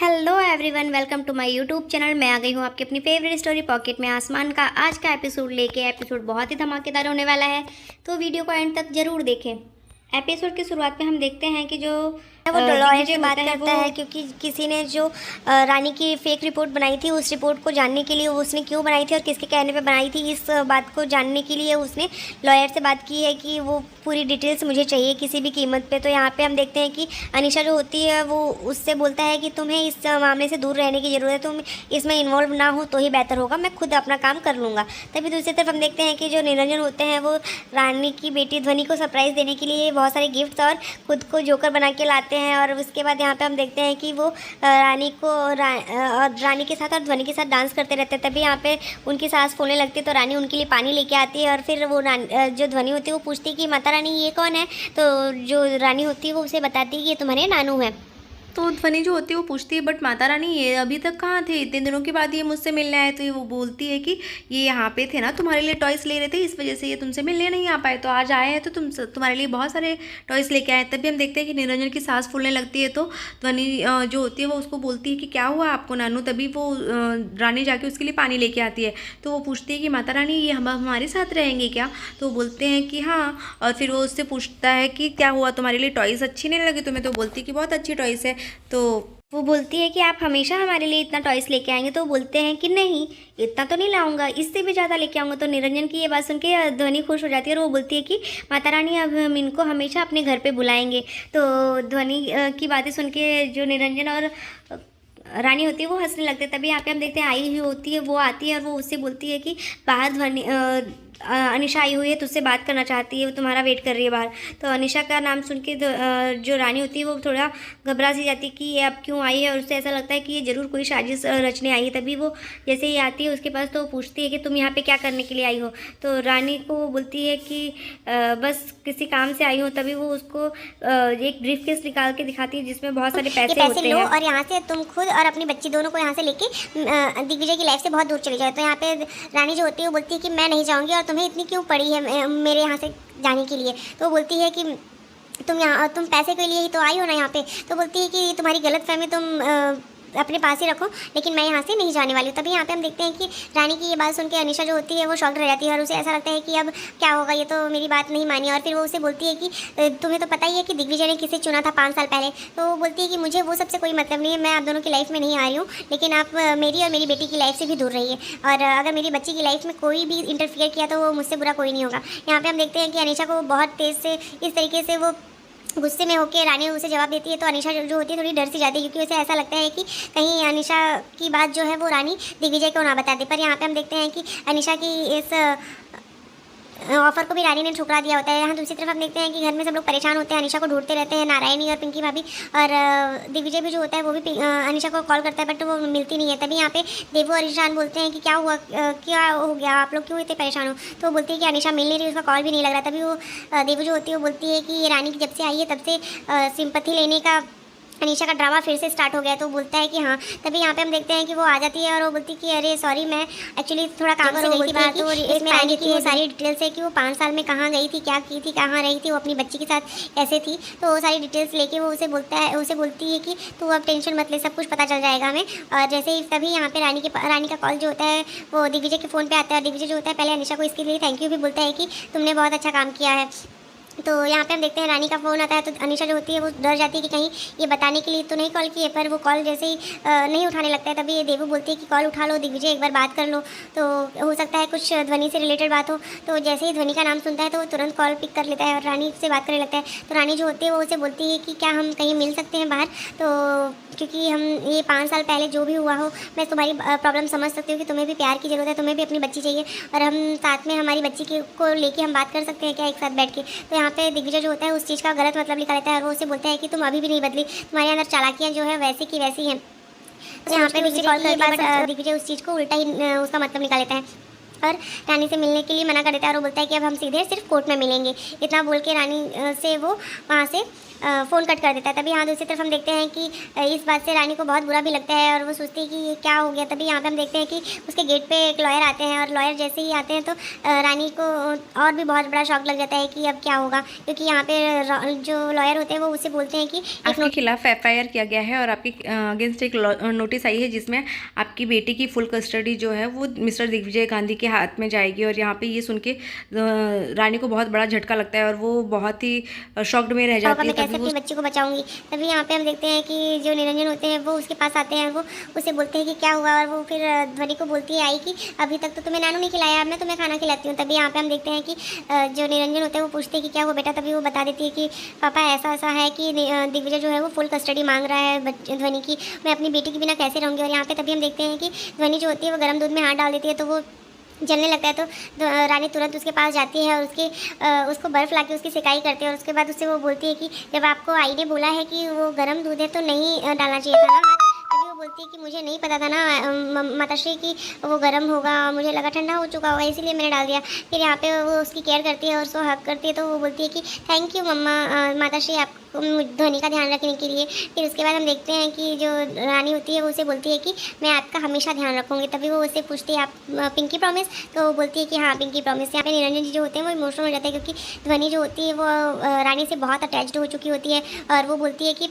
Hello everyone, welcome to my YouTube channel. मैं आ गई हूँ आपकी अपनी फेवरेट स्टोरी पॉकेट में आसमान का आज का एपिसोड लेके। एपिसोड बहुत ही धमाकेदार होने वाला है, तो वीडियो को एंड तक ज़रूर देखें। एपिसोड की शुरुआत में हम देखते हैं कि जो वो लॉयर से बात दिग्विजय करता है क्योंकि किसी ने जो रानी की फेक रिपोर्ट बनाई थी, उस रिपोर्ट को जानने के लिए उसने क्यों बनाई थी और किसके कहने पे बनाई थी, इस बात को जानने के लिए उसने लॉयर से बात की है कि वो पूरी डिटेल्स मुझे चाहिए किसी भी कीमत पे। तो यहाँ पे हम देखते हैं कि अनीशा जो होती है वो उससे बोलता है कि तुम्हें इस मामले से दूर रहने की ज़रूरत है, तुम इसमें इन्वॉल्व ना हो तो ही बेहतर होगा, मैं खुद अपना काम कर लूँगा। तभी दूसरी तरफ हम देखते हैं कि जो निरंजन होते हैं वो रानी की बेटी ध्वनि को सरप्राइज़ देने के लिए बहुत सारे गिफ्ट्स और खुद को जोकर बना के लाते हैं। और उसके बाद यहाँ पे हम देखते हैं कि वो रानी को रानी के साथ और ध्वनि के साथ डांस करते रहते हैं। तभी यहाँ पे उनकी सांस फूलने लगती है तो रानी उनके लिए पानी लेके आती है। और फिर वो जो ध्वनि होती है वो पूछती है कि माता रानी ये कौन है। तो जो रानी होती है वो उसे बताती है कि ये तुम्हारे नानू है। तो ध्वनि जो होती है वो पूछती है, बट माता रानी ये अभी तक कहाँ थे, इतने दिनों के बाद ये मुझसे मिलने आए। तो ये वो बोलती है कि ये यहाँ पे थे ना, तुम्हारे लिए टॉयस ले रहे थे, इस वजह से ये तुमसे मिलने नहीं आ पाए, तो आज आए हैं तो तुम्हारे लिए बहुत सारे टॉयस लेके आए। तभी हम देखते हैं कि निरंजन की सांस फूलने लगती है। तो ध्वनि जो होती है वो उसको बोलती है कि क्या हुआ आपको नानू। तभी वो रानी जाके उसके लिए पानी लेके आती है। तो वो पूछती है कि माता रानी ये हम हमारे साथ रहेंगे क्या। तो वो बोलते हैं कि हाँ। और फिर वो उससे पूछता है कि क्या हुआ, तुम्हारे लिए टॉयस अच्छी नहीं लगी तुम्हें। तो बोलती है कि बहुत अच्छी टॉयस है। तो वो बोलती है कि आप हमेशा हमारे लिए इतना टॉयस लेके आएंगे। तो वो बोलते हैं कि नहीं, इतना तो नहीं लाऊंगा, इससे भी ज़्यादा लेके आऊँगा। तो निरंजन की ये बात सुन के ध्वनि खुश हो जाती है और वो बोलती है कि माता रानी अब हम इनको हमेशा अपने घर पे बुलाएंगे। तो ध्वनि की बातें सुन के जो निरंजन और रानी होती है वो हंसने लगते हैं। तभी यहाँ पे हम देखते हैं आई हुई होती है, वो आती है और वो उससे बोलती है कि बाहर ध्वनि अनिशा आई हुई है, तुझसे बात करना चाहती है, वो तुम्हारा वेट कर रही है बाहर। तो अनिशा का नाम सुन के जो रानी होती है वो थोड़ा घबरा सी जाती है कि ये अब क्यों आई है, और उससे ऐसा लगता है कि ये ज़रूर कोई साजिश रचने आई है। तभी वो जैसे ही आती है उसके पास तो वो पूछती है कि तुम यहाँ पे क्या करने के लिए आई हो। तो रानी को वो बोलती है कि बस किसी काम से आई हो। तभी वो उसको एक ब्रीफकेस निकाल के दिखाती है जिसमें बहुत सारे पैसे होते लो हैं। और यहाँ से तुम खुद और अपनी बच्ची दोनों को यहाँ से लेके दिग्विजय की लाइफ से बहुत दूर चले जाओ। तो यहाँ पे रानी जो होती है वो बोलती है कि मैं नहीं जाऊँगी, और तुम्हें इतनी क्यों पड़ी है मेरे यहाँ से जाने के लिए। तो वो बोलती है कि तुम पैसे के लिए ही तो आई हो ना यहाँ पे। तो बोलती है कि तुम्हारी गलतफहमी तुम अपने पास ही रखो, लेकिन मैं यहाँ से नहीं जाने वाली हूँ। तभी यहाँ पे हम देखते हैं कि रानी की ये बात सुन के अनिशा जो होती है वो शॉक रह जाती है और उसे ऐसा लगता है कि अब क्या होगा, ये तो मेरी बात नहीं मानी। और फिर वो उसे बोलती है कि तुम्हें तो पता ही है कि दिग्विजय ने किसे चुना था 5 साल पहले। तो वो बोलती है कि मुझे वो सबसे कोई मतलब नहीं है, मैं आप दोनों की लाइफ में नहीं आ रही हूँ, लेकिन आप मेरी और मेरी बेटी की लाइफ से भी दूर रहिए। और अगर मेरी बच्ची की लाइफ में कोई भी इंटरफियर किया तो वो मुझसे बुरा कोई नहीं होगा। यहाँ पर हम देखते हैं कि अनिशा को बहुत तेज़ से इस तरीके से वो गुस्से में होकर रानी उसे जवाब देती है। तो अनिशा जो होती है थोड़ी डर सी जाती है, क्योंकि उसे ऐसा लगता है कि कहीं अनिशा की बात जो है वो रानी दिग्विजय को ना बता दे। पर यहाँ पे हम देखते हैं कि अनिशा की इस ऑफर को भी रानी ने ठुकरा दिया होता है। यहाँ दूसरी तरफ हम देखते हैं कि घर में सब लोग परेशान होते हैं, अनिशा को ढूंढते रहते हैं, नारायणी और पिंकी भाभी। और दिग्विजय भी जो होता है वो भी अनिशा को कॉल करता है, बट वो मिलती नहीं है। तभी यहाँ पे देवू और ईशान बोलते हैं कि क्या हुआ, क्या हो गया, आप लोग क्यों इतने परेशान हो। तो वो बोलती है कि अनिशा मिल नहीं रही, उसका कॉल भी नहीं लग रहा। तभी वो देवू जो होती है वो बोलती है कि ये रानी की जब से आई है तब से सिंपैथी लेने का अनिशा का ड्रामा फिर से स्टार्ट हो गया। तो बोलता है कि हाँ। तभी यहाँ पे हम देखते हैं कि वो आ जाती है और वो बोलती है कि अरे सॉरी, मैं एक्चुअली थोड़ा काम से गई थी बात। तो इसमें रानी की वो सारी डिटेल्स है कि वो 5 साल में कहाँ गई थी, क्या की थी, कहाँ रही थी, वो अपनी बच्ची के साथ कैसे थी। तो वो सारी डिटेल्स लेके वो उसे बोलती है कि तू अब टेंशन मत ले, सब कुछ पता चल जाएगा हमें। और जैसे ही तभी यहाँ पे रानी का कॉल जो होता है वो दिग्विजय के फ़ोन पर आता है। और दिग्विजय जो होता है पहले अनिशा को इसके लिए थैंक यू भी बोलता है कि तुमने बहुत अच्छा काम किया है। तो यहाँ पे हम देखते हैं रानी का फ़ोन आता है। तो अनिशा जो होती है वो डर जाती है कि कहीं ये बताने के लिए तो नहीं कॉल किए, पर वो कॉल जैसे ही नहीं उठाने लगता है। तभी ये देवू बोलती है कि कॉल उठा लो दिग्विजय, एक बार बात कर लो, तो हो सकता है कुछ ध्वनि से रिलेटेड बात हो। तो जैसे ही ध्वनि का नाम सुनता है तो वो तुरंत कॉल पिक कर लेता है और रानी से बात करने लगता है। तो रानी जो होती है वो उसे बोलती है कि क्या हम कहीं मिल सकते हैं बाहर। तो क्योंकि हम ये 5 साल पहले जो भी हुआ हो, मैं तुम्हारी प्रॉब्लम समझ सकती हूँ कि तुम्हें भी प्यार की ज़रूरत है, तुम्हें भी अपनी बच्ची चाहिए, और हम साथ में हमारी बच्ची को लेके हम बात कर सकते हैं क्या एक साथ बैठ के। तो यहाँ पे दिग्विजय जो होता है उस चीज़ का गलत मतलब निकाल लेता है और वो उसे बोलता है कि तुम अभी भी नहीं बदली, तुम्हारे अंदर चालाकियाँ जो है वैसी की वैसी हैं। तो यहाँ पे दिग्विजय कॉल करता है, बट दिग्विजय उस चीज़ को उल्टा ही उसका मतलब निकाल लेता है। और रानी से मिलने के लिए मना कर देता है और वो बोलता है कि अब हम सीधे सिर्फ कोर्ट में मिलेंगे। इतना बोल के रानी से वो वहाँ से फ़ोन कट कर देता है। तभी यहाँ दूसरी तरफ हम देखते हैं कि इस बात से रानी को बहुत बुरा भी लगता है और वो सोचती है कि ये क्या हो गया। तभी यहाँ पे हम देखते हैं कि उसके गेट पे एक लॉयर आते हैं और लॉयर जैसे ही आते हैं तो रानी को और भी बहुत बड़ा शॉक लग जाता है कि अब क्या होगा, क्योंकि यहाँ पे जो लॉयर होते हैं वो उससे बोलते हैं कि आपके खिलाफ FIR किया गया है और आपके अगेंस्ट एक नोटिस आई है जिसमें आपकी बेटी की फुल कस्टडी जो है वो मिस्टर दिग्विजय गांधी के हाथ में जाएगी। और यहाँ पे ये सुन के रानी को बहुत बड़ा झटका लगता है और वो बहुत ही शॉक्ड में रह जाती है। कैसे अपनी बच्ची को बचाऊंगी। तभी यहाँ पे हम देखते हैं कि जो निरंजन होते हैं वो उसके पास आते हैं, वो उसे बोलते हैं कि क्या हुआ, और वो फिर ध्वनि को बोलती है आई कि अभी तक तो तुम्हें नानू नहीं खिलाया, अब मैं तुम्हें खाना खिलाती हूँ। तभी यहाँ पे हम देखते हैं कि जो निरंजन होते हैं वो पूछते हैं कि क्या हुआ बेटा। तभी वो बता देती है कि पापा ऐसा ऐसा है कि दिग्विजय जो है वो फुल कस्टडी मांग रहा है ध्वनि की, मैं अपनी बेटी के बिना कैसे रहूँगी। और यहाँ पे तभी हम देखते हैं कि ध्वनि जो होती है वो गर्म दूध में हाथ डाल देती है तो वो जलने लगता है। तो रानी तुरंत उसके पास जाती है और उसको बर्फ़ ला के उसकी सिकाई करती है और उसके बाद उससे वो बोलती है कि जब आपको आई ने बोला है कि वो गर्म दूध है तो नहीं डालना चाहिए था ना हाथ। तभी वो बोलती है कि मुझे नहीं पता था ना माताश्री की वो गर्म होगा, मुझे लगा ठंडा हो चुका होगा इसीलिए मैंने डाल दिया। फिर यहाँ पे वो उसकी केयर करती है और उसको हक करती है तो वो बोलती है कि थैंक यू मम्मा माताश्री आपको ध्वनि का ध्यान रखने के लिए। फिर उसके बाद हम देखते हैं कि जो रानी होती है वो उसे बोलती है कि मैं आपका हमेशा ध्यान रखूँगी। तभी वो उससे पूछती है आप पिंकी प्रॉमिस, तो वो बोलती है कि हाँ पिंकी प्रॉमिस। यहाँ पे निरंजन जी जो होते हैं वो इमोशनल हो जाते हैं क्योंकि ध्वनि जो होती है वो रानी से बहुत अटैच्ड हो चुकी होती है और वो बोलती है कि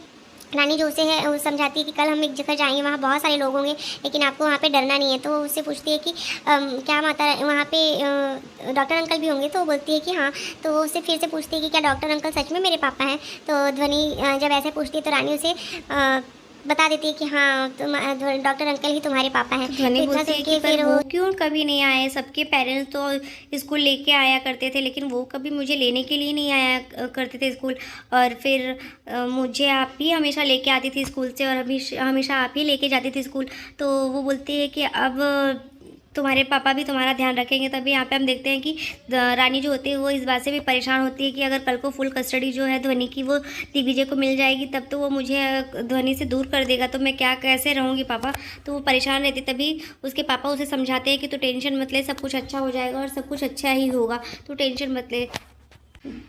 रानी जो उसे है वो समझाती है कि कल हम एक जगह जाएंगे, वहाँ बहुत सारे लोग होंगे लेकिन आपको वहाँ पे डरना नहीं है। तो वो उससे पूछती है कि क्या माता वहाँ पे डॉक्टर अंकल भी होंगे, तो वो बोलती है कि हाँ। तो वो उससे फिर से पूछती है कि क्या डॉक्टर अंकल सच में मेरे पापा हैं। तो ध्वनि जब ऐसे पूछती है तो रानी उसे बता देती है कि हाँ तुम डॉक्टर अंकल ही तुम्हारे पापा हैं। ध्वनि बोलती है कि फिर वो क्यों कभी नहीं आए, सबके पेरेंट्स तो स्कूल लेके आया करते थे लेकिन वो कभी मुझे लेने के लिए नहीं आया करते थे स्कूल, और फिर मुझे आप ही हमेशा लेके आती थी स्कूल से और हमेशा आप ही लेके जाती थी स्कूल। तो वो बोलती है कि अब तुम्हारे पापा भी तुम्हारा ध्यान रखेंगे। तभी यहाँ पे हम देखते हैं कि रानी जो होती है वो इस बात से भी परेशान होती है कि अगर कल को फुल कस्टडी जो है ध्वनि की वो दिग्विजय को मिल जाएगी तब तो वो मुझे ध्वनि से दूर कर देगा, तो मैं क्या कैसे रहूँगी पापा। तो वो परेशान रहती। तभी उसके पापा उसे समझाते हैं कि तो टेंशन मत ले, सब कुछ अच्छा हो जाएगा और सब कुछ अच्छा ही होगा, तो टेंशन मत ले।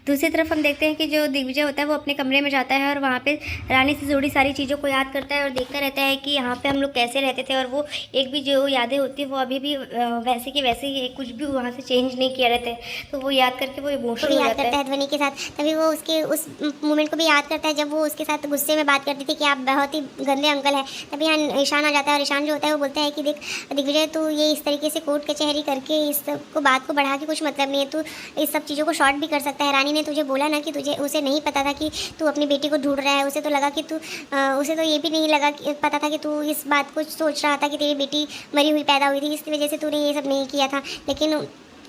दूसरी तरफ हम देखते हैं कि जो दिग्विजय होता है वो अपने कमरे में जाता है और वहाँ पे रानी से जुड़ी सारी चीज़ों को याद करता है और देखता रहता है कि यहाँ पे हम लोग कैसे रहते थे, और वो एक भी जो यादें होती है वो अभी भी वैसे की वैसे ही, कुछ भी वहाँ से चेंज नहीं किया रहता है। तो वो याद करके वो इमोशनल हो जाता है ध्वनि के साथ। तभी वो उसके उस मोमेंट को भी याद करता है जब वो उसके साथ गुस्से में बात करती थी कि आप बहुत ही गंदे अंकल हैं। तभी यहाँ ईशान आ जाता है और ईशान जो होता है वो बोलता है कि देख दिग्विजय तू ये इस तरीके से कोर्ट कचहरी करके इस को बात को बढ़ा के कुछ मतलब नहीं है, तू इस सब चीज़ों को शॉर्ट भी कर सकता है। रानी ने तुझे बोला ना कि तुझे उसे नहीं पता था कि तू अपनी बेटी को ढूंढ रहा है, उसे तो लगा कि उसे तो ये भी नहीं लगा कि पता था कि तू इस बात को सोच रहा था कि तेरी बेटी मरी हुई पैदा हुई थी, इसकी वजह से तूने ये सब नहीं किया था। लेकिन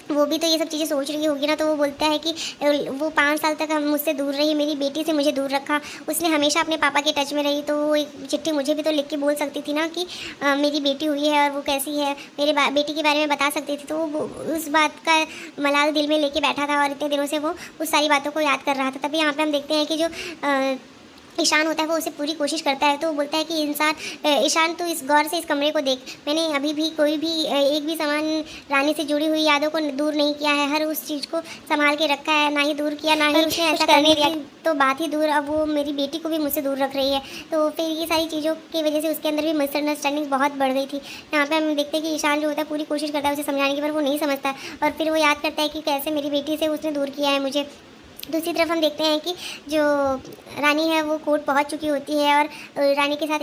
वो भी तो ये सब चीज़ें सोच रही होगी ना। तो वो बोलता है कि वो 5 साल तक मुझसे दूर रही, मेरी बेटी से मुझे दूर रखा, उसने हमेशा अपने पापा के टच में रही, तो वो एक चिट्ठी मुझे भी तो लिख के बोल सकती थी ना कि मेरी बेटी हुई है और वो कैसी है, मेरे बेटी के बारे में बता सकती थी। तो वो उस बात का मलाल दिल में लेके बैठा था और इतने दिनों से वो उस सारी बातों को याद कर रहा था। तभी यहाँ पर हम देखते हैं कि जो ईशान होता है वो उसे पूरी कोशिश करता है। तो वो बोलता है कि ईशान तू इस गौर से इस कमरे को देख, मैंने अभी भी कोई भी एक भी सामान रानी से जुड़ी हुई यादों को दूर नहीं किया है, हर उस चीज़ को संभाल के रखा है, ना ही दूर किया, ना ही उसने ऐसा करने दिया तो बात ही दूर, अब वो मेरी बेटी को भी मुझसे दूर रख रही है। तो फिर ये सारी चीज़ों की वजह से उसके अंदर भी मिसअंडरस्टैंडिंग बहुत बढ़ गई थी। यहाँ पे हम देखते हैं कि ईशान जो होता है पूरी कोशिश करता है उसे समझाने की, पर वो नहीं समझता और फिर वो याद करता है कि कैसे मेरी बेटी से उसने दूर किया है मुझे। दूसरी तरफ हम देखते हैं कि जो रानी है वो कोर्ट पहुंच चुकी होती है और रानी के साथ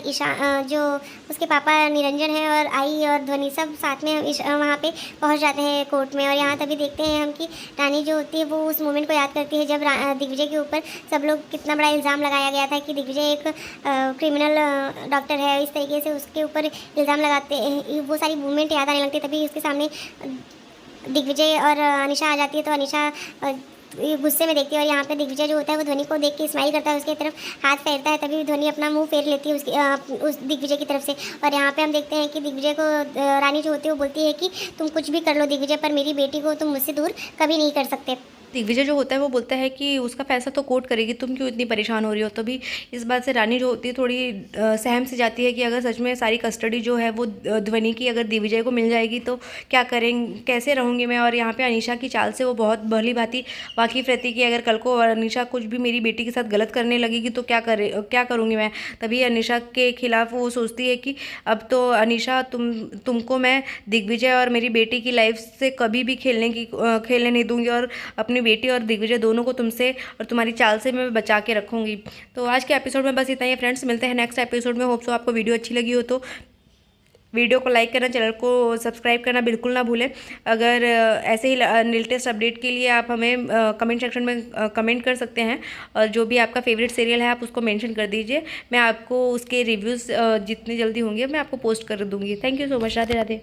जो उसके पापा निरंजन है और आई और ध्वनि सब साथ में वहाँ पे पहुंच जाते हैं कोर्ट में। और यहाँ तभी देखते हैं हम कि रानी जो होती है वो उस मोमेंट को याद करती है जब दिग्विजय के ऊपर सब लोग कितना बड़ा इल्ज़ाम लगाया गया था कि दिग्विजय एक क्रिमिनल डॉक्टर है, इस तरीके से उसके ऊपर इल्ज़ाम लगाते हैं। वो सारी मूवमेंट याद आने लगती है। तभी उसके सामने दिग्विजय और अनिशा आ जाती है। तो अनिशा गुस्से में देखती है और यहाँ पे दिग्विजय जो होता है वो ध्वनि को देख के स्माइल करता है, उसकी तरफ हाथ फेरता है। तभी ध्वनि अपना मुंह फेर लेती है उस दिग्विजय की तरफ से। और यहाँ पे हम देखते हैं कि दिग्विजय को रानी जो होती है वो बोलती है कि तुम कुछ भी कर लो दिग्विजय, पर मेरी बेटी को तुम मुझसे दूर कभी नहीं कर सकते। दिग्विजय जो होता है वो बोलता है कि उसका फैसला तो कोर्ट करेगी, तुम क्यों इतनी परेशान हो रही हो। तभी इस बात से रानी जो होती है थोड़ी सहम से जाती है कि अगर सच में सारी कस्टडी जो है वो ध्वनि की अगर दिग्विजय को मिल जाएगी तो क्या करेंगे, कैसे रहूँगी मैं। और यहाँ पे अनीशा की चाल से वो बहुत भली भांति वाकिफ़ रहती है कि अगर कल को अनीशा कुछ भी मेरी बेटी के साथ गलत करने लगेगी तो क्या करूँगी मैं। तभी अनीशा के खिलाफ वो सोचती है कि अब तो अनीशा तुमको मैं दिग्विजय और मेरी बेटी की लाइफ से कभी भी खेलने नहीं दूंगी, और अपनी बेटी और दिग्विजय दोनों को तुमसे और तुम्हारी चाल से मैं बचा के रखूँगी। तो आज के एपिसोड में बस इतना ही फ्रेंड्स, मिलते हैं नेक्स्ट एपिसोड में। होप सो आपको वीडियो अच्छी लगी हो तो वीडियो को लाइक करना, चैनल को सब्सक्राइब करना बिल्कुल ना भूलें। अगर ऐसे ही लेटेस्ट अपडेट के लिए आप हमें कमेंट सेक्शन में कमेंट कर सकते हैं, और जो भी आपका फेवरेट सीरियल है आप उसको मेंशन कर दीजिए। मैं आपको उसके रिव्यूज़ जितनी जल्दी होंगे मैं आपको पोस्ट कर दूँगी। Thank you so much. Radhe Radhe.